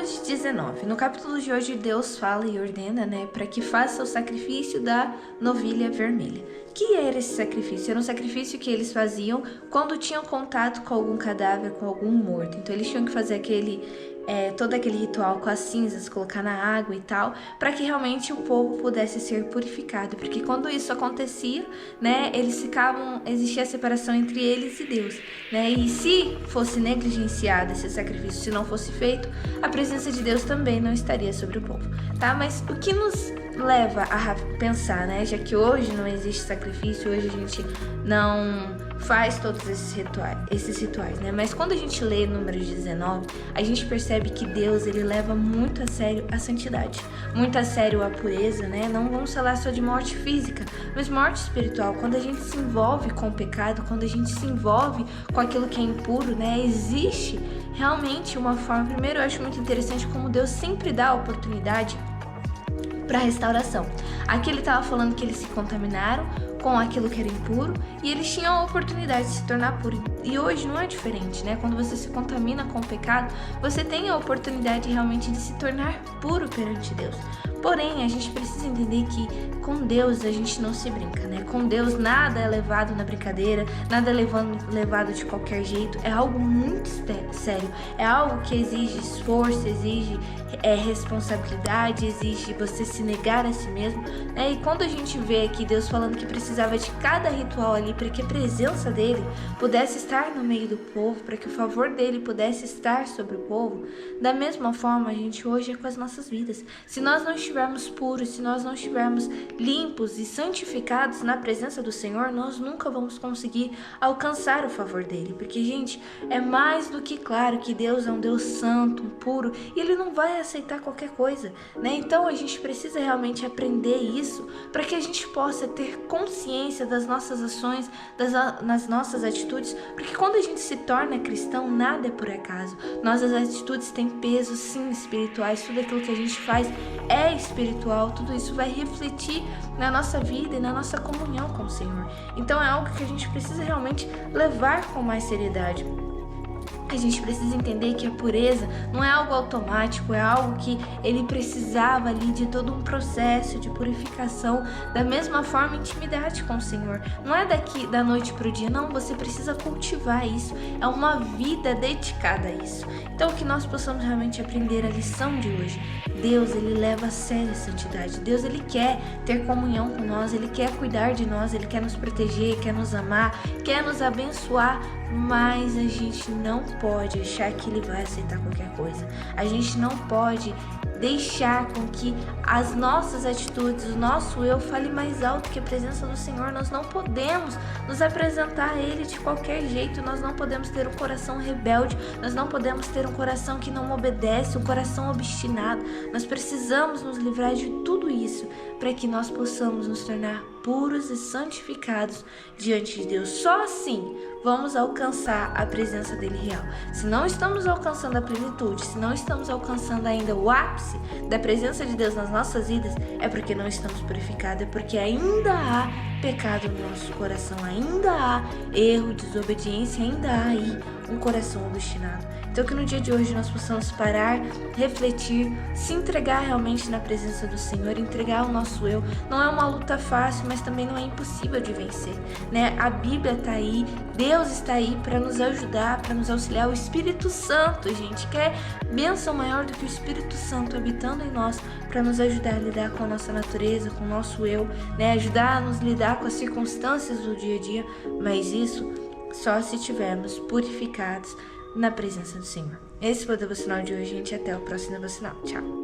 Números 19. No capítulo de hoje, Deus fala e ordena, para que faça o sacrifício da novilha vermelha. Que era esse sacrifício? Era um sacrifício que eles faziam quando tinham contato com algum cadáver, com algum morto. Então eles tinham que fazer todo aquele ritual com as cinzas, colocar na água e tal, para que realmente o povo pudesse ser purificado, porque quando isso acontecia, existia a separação entre eles e Deus, e se fosse negligenciado esse sacrifício, se não fosse feito, a presença de Deus também não estaria sobre o povo, tá? Mas o que nos leva a pensar, já que hoje não existe sacrifício, hoje a gente não faz todos esses rituais, mas quando a gente lê Números 19, a gente percebe que Deus, ele leva muito a sério a santidade, muito a sério a pureza, Não vamos falar só de morte física, mas morte espiritual. Quando a gente se envolve com o pecado, quando a gente se envolve com aquilo que é impuro, existe realmente uma forma. Primeiro, eu acho muito interessante como Deus sempre dá a oportunidade para restauração. Aqui ele estava falando que eles se contaminaram com aquilo que era impuro e eles tinham a oportunidade de se tornar puro. E hoje não é diferente, Quando você se contamina com o pecado, você tem a oportunidade realmente de se tornar puro perante Deus. Porém, a gente precisa entender que com Deus a gente não se brinca, Com Deus nada é levado na brincadeira, nada é levado de qualquer jeito. É algo muito sério, é algo que exige esforço, exige responsabilidade, exige você se negar a si mesmo, E quando a gente vê aqui Deus falando que precisava de cada ritual ali para que a presença dele pudesse estar no meio do povo, para que o favor dele pudesse estar sobre o povo, da mesma forma a gente hoje é com as nossas vidas. Se nós não estivermos puros, se nós não estivermos limpos e santificados na presença do Senhor, nós nunca vamos conseguir alcançar o favor dele, porque, gente, é mais do que claro que Deus é um Deus santo, puro, e ele não vai aceitar qualquer coisa, Então a gente precisa realmente aprender isso para que a gente possa ter consciência das nossas ações, nas nossas atitudes, porque quando a gente se torna cristão, nada é por acaso. Nossas atitudes têm peso, sim, espirituais, tudo aquilo que a gente faz é espiritual, tudo isso vai refletir na nossa vida e na nossa comunhão com o Senhor. Então é algo que a gente precisa realmente levar com mais seriedade. A gente precisa entender que a pureza não é algo automático, é algo que ele precisava ali de todo um processo de purificação. Da mesma forma, intimidade com o Senhor. Não é daqui da noite para o dia, não, você precisa cultivar isso. É uma vida dedicada a isso. Então, que nós possamos realmente aprender a lição de hoje. Deus, ele leva a sério a santidade. Deus, ele quer ter comunhão com nós, ele quer cuidar de nós, ele quer nos proteger, quer nos amar, quer nos abençoar, mas a gente não pode achar que ele vai aceitar qualquer coisa. A gente não pode deixar com que as nossas atitudes, o nosso eu fale mais alto que a presença do Senhor. Nós não podemos nos apresentar a Ele de qualquer jeito, nós não podemos ter um coração rebelde, nós não podemos ter um coração que não obedece, um coração obstinado. Nós precisamos nos livrar de tudo isso para que nós possamos nos tornar puros e santificados diante de Deus. Só assim vamos alcançar a presença dele real. Se não estamos alcançando a plenitude, se não estamos alcançando ainda o ápice da presença de Deus nas nossas vidas, é porque não estamos purificados, é porque ainda há pecado no nosso coração, ainda há erro, desobediência, ainda há aí um coração obstinado. Então que no dia de hoje nós possamos parar, refletir, se entregar realmente na presença do Senhor, entregar o nosso eu. Não é uma luta fácil, mas também não é impossível de vencer, A Bíblia está aí, Deus está aí para nos ajudar, para nos auxiliar. O Espírito Santo, gente, quer bênção maior do que o Espírito Santo habitando em nós para nos ajudar a lidar com a nossa natureza, com o nosso eu, Ajudar a nos lidar com as circunstâncias do dia a dia, mas isso só se estivermos purificados na presença do Senhor. Esse foi o devocional de hoje, gente. Até o próximo devocional. Tchau!